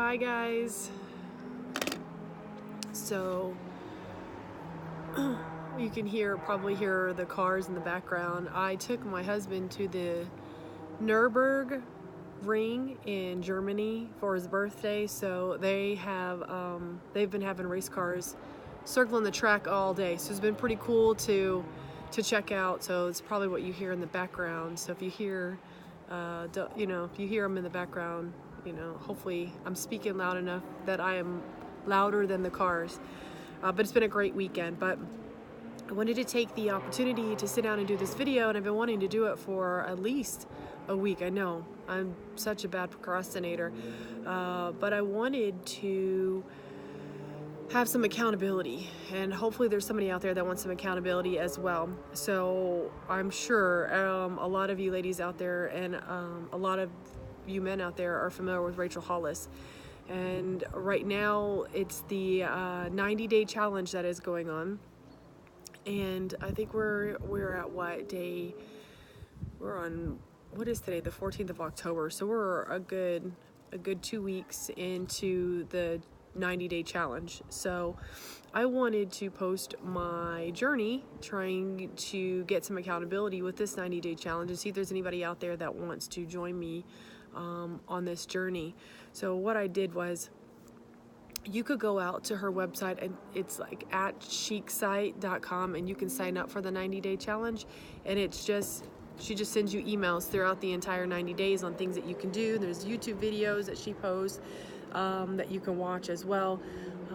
Hi guys. So you can probably hear the cars in the background. I took my husband to the Nürburgring in Germany for his birthday. So they've been having race cars circling the track all day. So it's been pretty cool to check out. So it's probably what you hear in the background. So if you hear, if you hear them in the background, hopefully I'm speaking loud enough that I am louder than the cars. But it's been a great weekend. But I wanted to take the opportunity to sit down and do this video, and I've been wanting to do it for at least a week. I know I'm such a bad procrastinator, but I wanted to have some accountability, and hopefully there's somebody out there that wants some accountability as well. So I'm sure a lot of you ladies out there and a lot of you men out there are familiar with Rachel Hollis. And right now it's the 90-day challenge that is going on. And I think we're at what day? We're on, what is today? The 14th of October. So we're a good 2 weeks into the 90-day challenge. So I wanted to post my journey trying to get some accountability with this 90-day challenge and see if there's anybody out there that wants to join me on this journey. So what I did was, you could go out to her website, and it's like at chicsite.com, and you can sign up for the 90-day challenge. And she just sends you emails throughout the entire 90 days on things that you can do. There's YouTube videos that she posts that you can watch as well.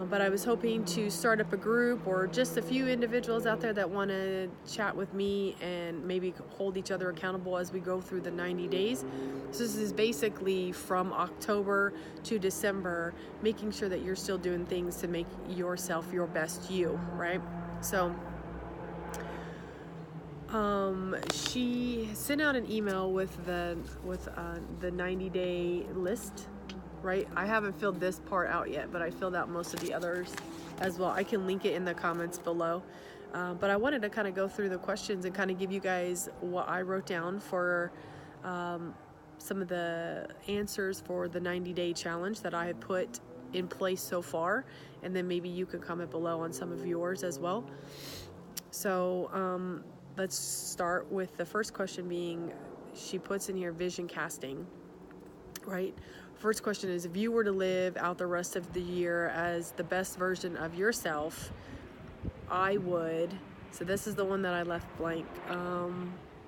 But I was hoping to start up a group, or just a few individuals out there that want to chat with me and maybe hold each other accountable as we go through the 90 days. So this is basically from October to December, making sure that you're still doing things to make yourself your best you, right? So she sent out an email with the 90-day list. Right? I haven't filled this part out yet, but I filled out most of the others as well. I can link it in the comments below. But I wanted to kind of go through the questions and kind of give you guys what I wrote down for some of the answers for the 90-day challenge that I have put in place so far. And then maybe you can comment below on some of yours as well. So let's start with the first question being, she puts in here vision casting, right? First question is, if you were to live out the rest of the year as the best version of yourself, I would, so this is the one that I left blank.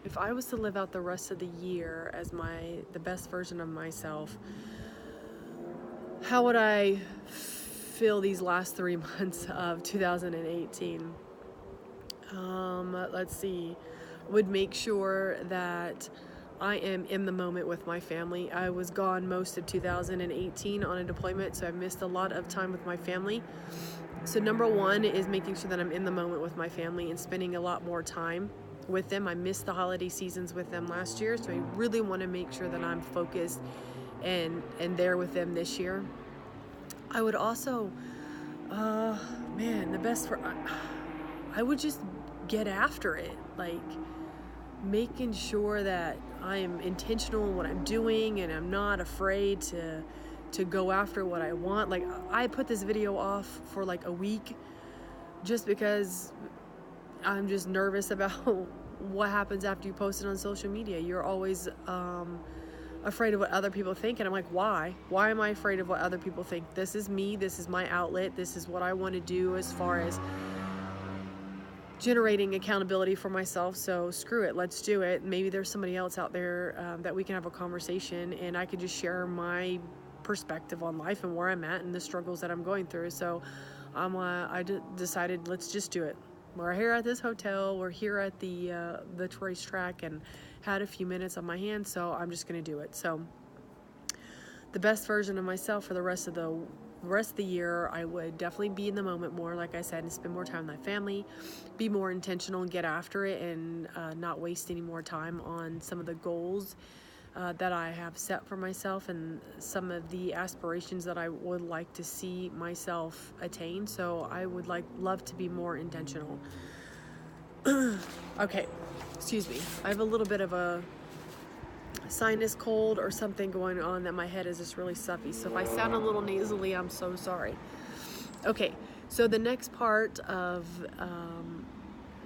If I was to live out the rest of the year as the best version of myself, how would I feel these last 3 months of 2018? Let's see. Would make sure that I am in the moment with my family. I was gone most of 2018 on a deployment, so I missed a lot of time with my family. So number one is making sure that I'm in the moment with my family and spending a lot more time with them. I missed the holiday seasons with them last year, so I really want to make sure that I'm focused and there with them this year. I would also, I would just get after it, like making sure that I am intentional in what I'm doing and I'm not afraid to go after what I want. Like, I put this video off for like a week just because I'm just nervous about what happens after you post it on social media. You're always afraid of what other people think, and I'm like, why am I afraid of what other people think? This is me, this is my outlet, this is what I want to do as far as generating accountability for myself. So screw it, let's do it. Maybe there's somebody else out there that we can have a conversation, and I could just share my perspective on life and where I'm at and the struggles that I'm going through. So I decided, let's just do it. We're here at this hotel, we're here at the racetrack, and had a few minutes on my hands, so I'm just gonna do it. So the best version of myself for the rest of the year, I would definitely be in the moment more, like I said, and spend more time with my family, be more intentional and get after it, and not waste any more time on some of the goals that I have set for myself and some of the aspirations that I would like to see myself attain. So I would love to be more intentional. Okay, excuse me. I have a little bit of a sinus cold or something going on that my head is just really stuffy. So if I sound a little nasally, I'm so sorry. Okay, so the next part of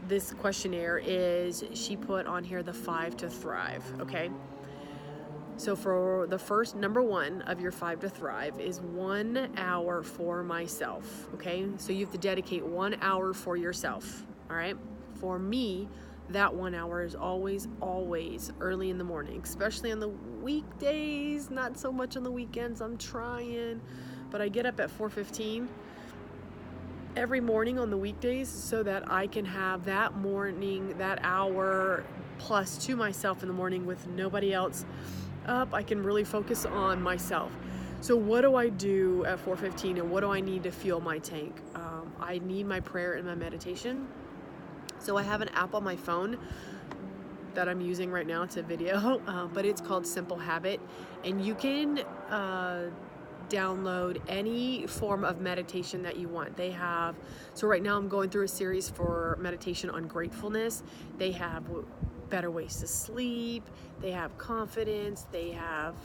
this questionnaire is she put on here the 5 to thrive, okay? So for the first, number 1 of your 5 to thrive is 1 hour for myself, okay? So you have to dedicate 1 hour for yourself, all right? For me, that 1 hour is always early in the morning, especially on the weekdays, not so much on the weekends. I'm trying, but I get up at 4:15 every morning on the weekdays so that I can have that morning, that hour plus to myself in the morning with nobody else up. I can really focus on myself. So what do I do at 4:15 and what do I need to fuel my tank? I need my prayer and my meditation. So I have an app on my phone that I'm using right now. It's a video, but it's called Simple Habit, and you can download any form of meditation that you want. They have, so right now I'm going through a series for meditation on gratefulness. They have better ways to sleep. They have confidence. They have,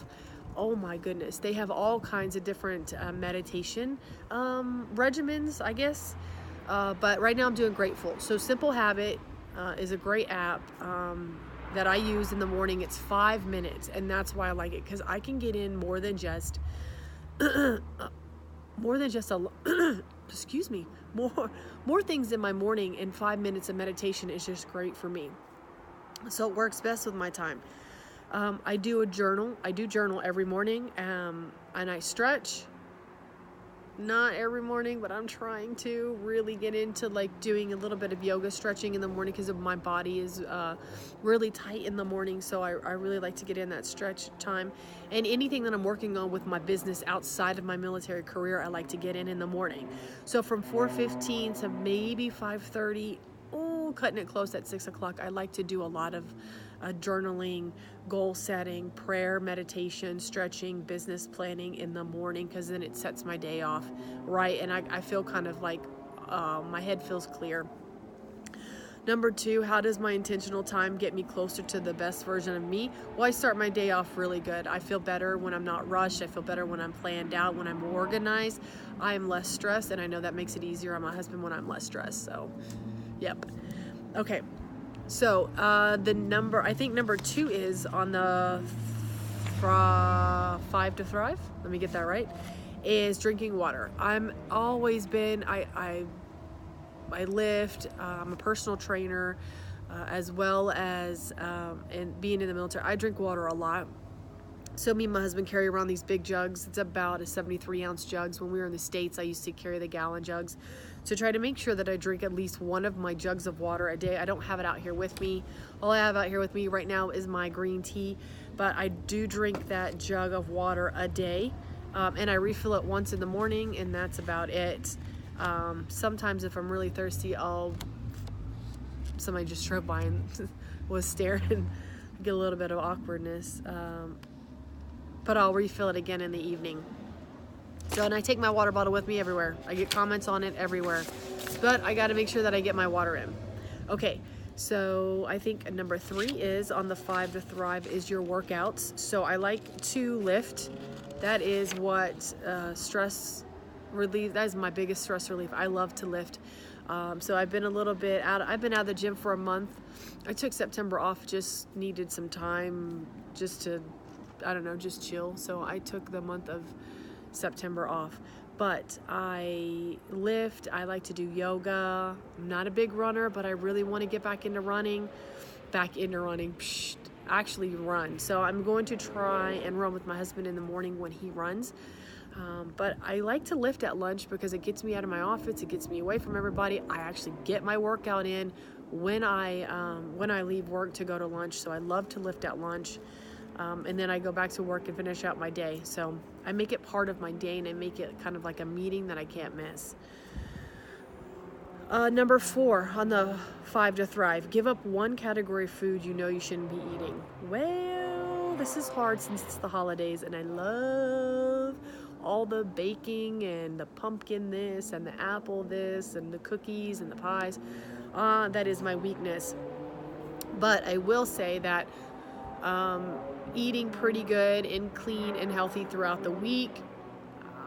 oh my goodness, they have all kinds of different meditation regimens, I guess. But right now I'm doing grateful. So Simple Habit is a great app that I use in the morning. It's 5 minutes, and that's why I like it, because I can get in more than just excuse me, more things in my morning, and 5 minutes of meditation is just great for me. So it works best with my time. I do journal every morning, and I stretch. Not every morning, but I'm trying to really get into like doing a little bit of yoga stretching in the morning, because my body is really tight in the morning. So I really like to get in that stretch time. And anything that I'm working on with my business outside of my military career, I like to get in the morning. So from 4:15 to maybe 5:30, cutting it close at 6 o'clock, I like to do a lot of journaling, goal setting, prayer, meditation, stretching, business planning in the morning, because then it sets my day off right, and I feel kind of like my head feels clear. Number 2, how does my intentional time get me closer to the best version of me? Well, I start my day off really good. I feel better when I'm not rushed. I feel better when I'm planned out, when I'm organized. I am less stressed, and I know that makes it easier on my husband when I'm less stressed. So, yep. Okay. So I think number 2 is on the 5 to thrive. Let me get that right. Is drinking water. I'm always been, I lift. I'm a personal trainer, as well as and being in the military. I drink water a lot. So me and my husband carry around these big jugs. It's about a 73-ounce jugs. When we were in the States, I used to carry the gallon jugs. So try to make sure that I drink at least one of my jugs of water a day. I don't have it out here with me. All I have out here with me right now is my green tea, but I do drink that jug of water a day, and I refill it once in the morning, and that's about it. Sometimes if I'm really thirsty, somebody just drove by and was staring and get a little bit of awkwardness. But I'll refill it again in the evening. So, and I take my water bottle with me everywhere. I get comments on it everywhere. But I got to make sure that I get my water in. Okay, so I think number 3 is on the 5 to thrive is your workouts. So I like to lift. That is what stress relief, that is my biggest stress relief. I love to lift. So I've been a little bit out. I've been out of the gym for a month. I took September off, just needed some time just to, I don't know, just chill. So I took the month of September off. But I lift. I like to do yoga. I'm not a big runner, but I really want to get back into running. Actually run. So I'm going to try and run with my husband in the morning when he runs. But I like to lift at lunch because it gets me out of my office. It gets me away from everybody. I actually get my workout in when I leave work to go to lunch. So I love to lift at lunch. And then I go back to work and finish out my day. So I make it part of my day, and I make it kind of like a meeting that I can't miss. Number 4 on the 5 to thrive, give up one category of food you know you shouldn't be eating. Well, this is hard since it's the holidays, and I love all the baking and the pumpkin this and the apple this and the cookies and the pies. That is my weakness. But I will say that eating pretty good and clean and healthy throughout the week,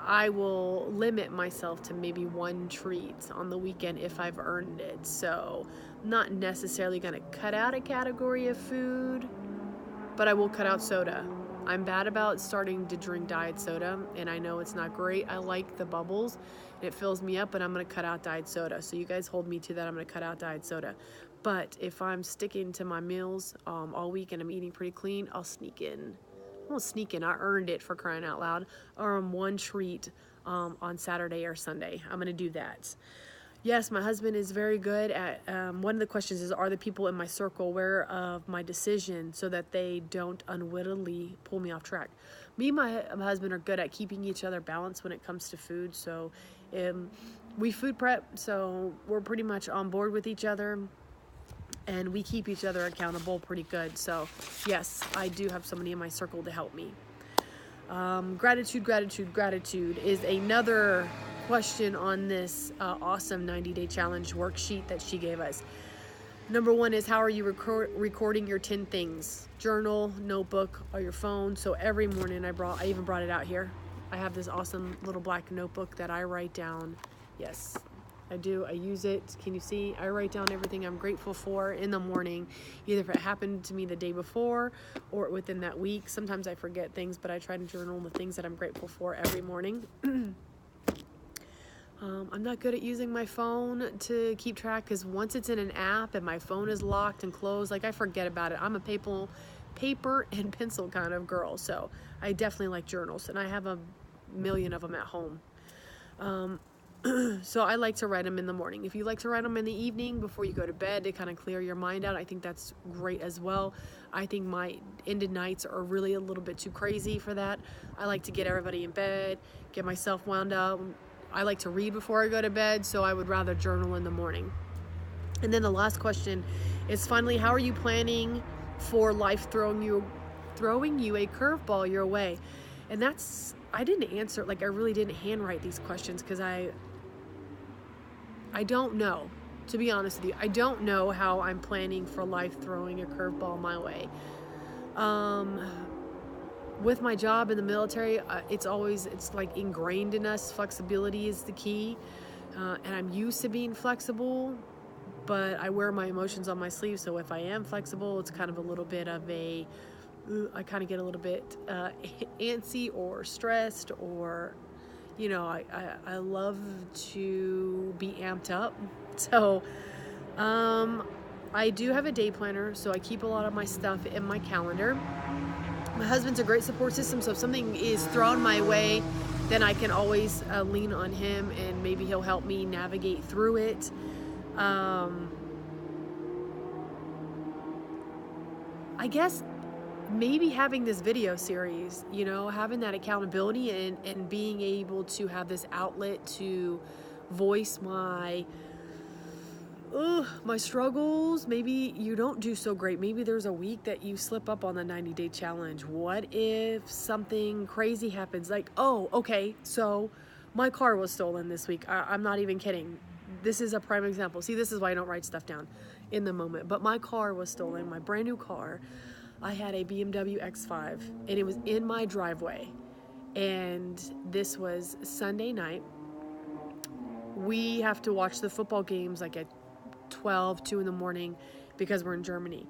I will limit myself to maybe one treat on the weekend if I've earned it. So I'm not necessarily going to cut out a category of food, but I will cut out soda. I'm bad about starting to drink diet soda, and I know it's not great. I like the bubbles, and it fills me up, but I'm going to cut out diet soda. So you guys hold me to that. I'm going to cut out diet soda. But if I'm sticking to my meals all week and I'm eating pretty clean, I'll sneak in. I won't sneak in. I earned it, for crying out loud. Or one treat on Saturday or Sunday. I'm going to do that. Yes, my husband is very good at, one of the questions is, are the people in my circle aware of my decision so that they don't unwittingly pull me off track? Me and my husband are good at keeping each other balanced when it comes to food. So we food prep, so we're pretty much on board with each other. And we keep each other accountable pretty good. So yes, I do have somebody in my circle to help me. Gratitude is another question on this awesome 90-day challenge worksheet that she gave us. Number one is, how are you recording your 10 things? Journal, notebook, or your phone. So every morning I even brought it out here. I have this awesome little black notebook that I write down. Yes, I do. I use it. Can you see? I write down everything I'm grateful for in the morning, either if it happened to me the day before or within that week. Sometimes I forget things, but I try to journal the things that I'm grateful for every morning. I'm not good at using my phone to keep track, because once it's in an app and my phone is locked and closed, like, I forget about it. I'm a paper and pencil kind of girl, so I definitely like journals, and I have a million of them at home. So I like to write them in the morning. If you like to write them in the evening before you go to bed to kind of clear your mind out, I think that's great as well. I think my ended nights are really a little bit too crazy for that. I like to get everybody in bed, get myself wound up. I like to read before I go to bed, so I would rather journal in the morning. And then the last question is, finally, how are you planning for life throwing you a curveball your way? And that's, I didn't answer, like, I really didn't handwrite these questions, because I don't know, to be honest with you. I don't know how I'm planning for life throwing a curveball my way. With my job in the military, it's like ingrained in us. Flexibility is the key. And I'm used to being flexible, but I wear my emotions on my sleeve. So if I am flexible, it's kind of a little bit of I kind of get a little bit antsy or stressed, or, I love to be amped up. So I do have a day planner, so I keep a lot of my stuff in my calendar. My husband's a great support system, so if something is thrown my way, then I can always lean on him, and maybe he'll help me navigate through it. I guess maybe having this video series, having that accountability and being able to have this outlet to voice my struggles. Maybe you don't do so great. Maybe there's a week that you slip up on the 90-day challenge. What if something crazy happens? Like, okay, so my car was stolen this week. I'm not even kidding. This is a prime example. See, this is why I don't write stuff down in the moment. But my car was stolen, my brand new car. I had a BMW X5, and it was in my driveway. And this was Sunday night. We have to watch the football games like at 2 in the morning, because we're in Germany.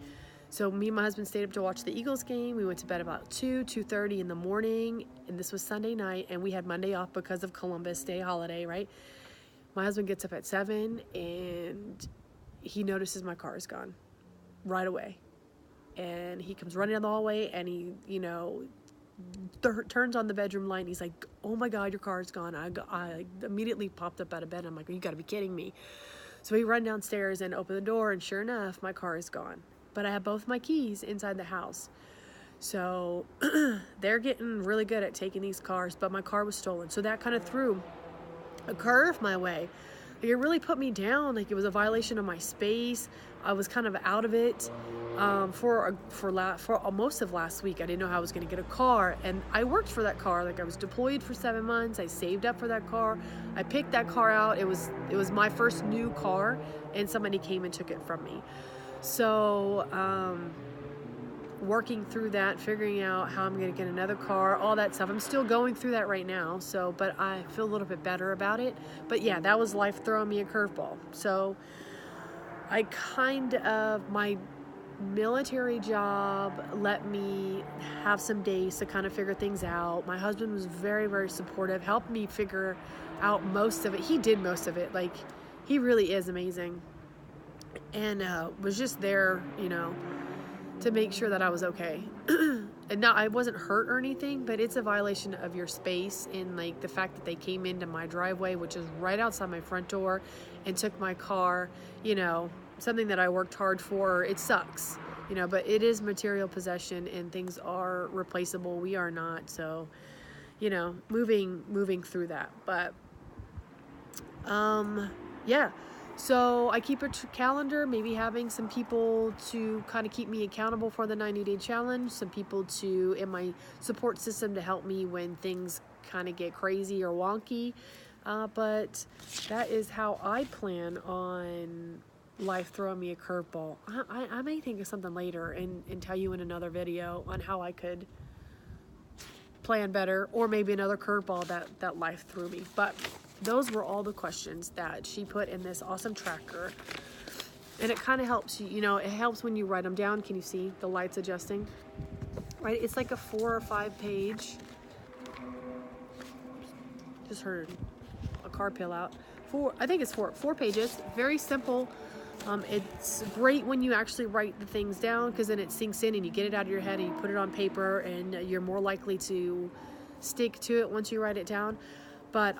So me and my husband stayed up to watch the Eagles game. We went to bed about 2:30 in the morning, and this was Sunday night, and we had Monday off because of Columbus Day holiday, right? My husband gets up at 7, and he notices my car is gone right away. And he comes running down the hallway, and he, turns on the bedroom light, and he's like, "Oh my God, your car is gone." I immediately popped up out of bed. I'm like, "You got to be kidding me." So we run downstairs and open the door, and sure enough, my car is gone. But I have both my keys inside the house. So they're getting really good at taking these cars, but my car was stolen. So that kind of threw a curve my way. Like, it really put me down. Like, it was a violation of my space. I was kind of out of it for most of last week. I didn't know how I was going to get a car, and I worked for that car. Like, I was deployed for 7 months. I saved up for that car. I picked that car out. It was my first new car, and somebody came and took it from me. So working through that, figuring out how I'm going to get another car, all that stuff. I'm still going through that right now, so, but I feel a little bit better about it. But yeah, that was life throwing me a curveball. So I kind of, my military job let me have some days to kind of figure things out. My husband was very, very supportive, helped me figure out most of it. He did most of it. Like, he really is amazing. And was just there, you know, to make sure that I was okay. And now I wasn't hurt or anything, but it's a violation of your space. And like the fact that they came into my driveway, which is right outside my front door, and took my car, you know, something that I worked hard for, it sucks, you know, but it is material possession and things are replaceable. We are not. So, you know, moving through that. But yeah. So I keep a calendar, maybe having some people to kind of keep me accountable for the 90-day challenge, some people to in my support system to help me when things kind of get crazy or wonky. But that is how I plan on life throwing me a curveball. I may think of something later and tell you in another video on how I could plan better, or maybe another curveball that life threw me. But those were all the questions that she put in this awesome tracker. And it kind of helps you, you know, it helps when you write them down. Can you see the lights adjusting? Right? It's like a 4 or 5 page. Just heard a car peel out. I think it's 4 pages. Very simple. It's great when you actually write the things down, because then it sinks in and you get it out of your head and you put it on paper, and you're more likely to stick to it once you write it down. But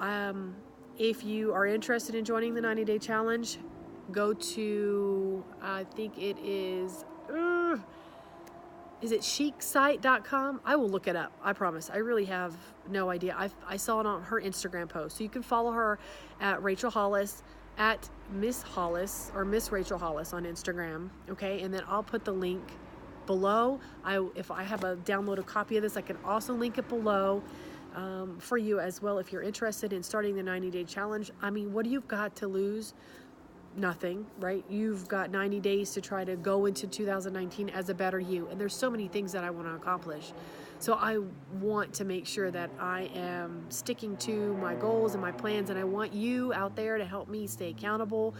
if you are interested in joining the 90-day challenge, go to, I think it is it chicsite.com? I will look it up. I promise. I really have no idea. I saw it on her Instagram post. So you can follow her at Rachel Hollis, at Miss Hollis, or Miss Rachel Hollis on Instagram. Okay. And then I'll put the link below. If I have a downloaded copy of this, I can also link it below. For you as well, if you're interested in starting the 90-day challenge. I mean, what do you've got to lose? Nothing, right? You've got 90 days to try to go into 2019 as a better you. And there's so many things that I want to accomplish. So I want to make sure that I am sticking to my goals and my plans. And I want you out there to help me stay accountable.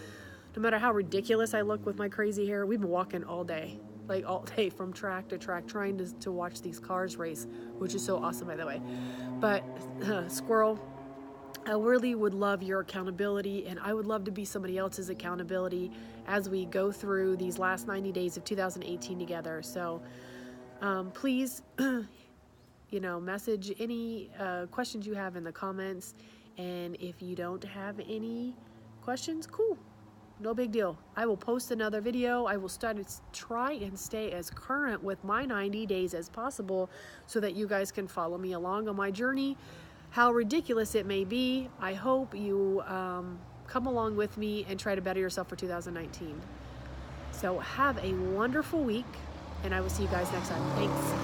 No matter how ridiculous I look with my crazy hair, we've been walking all day. Like all day, from track to track, trying to watch these cars race, which is so awesome, by the way. But squirrel, I really would love your accountability, and I would love to be somebody else's accountability as we go through these last 90 days of 2018 together. So please, you know, message any questions you have in the comments. And if you don't have any questions, cool. No big deal. I will post another video. I will try and stay as current with my 90 days as possible so that you guys can follow me along on my journey. How ridiculous it may be, I hope you come along with me and try to better yourself for 2019. So have a wonderful week, and I will see you guys next time. Thanks.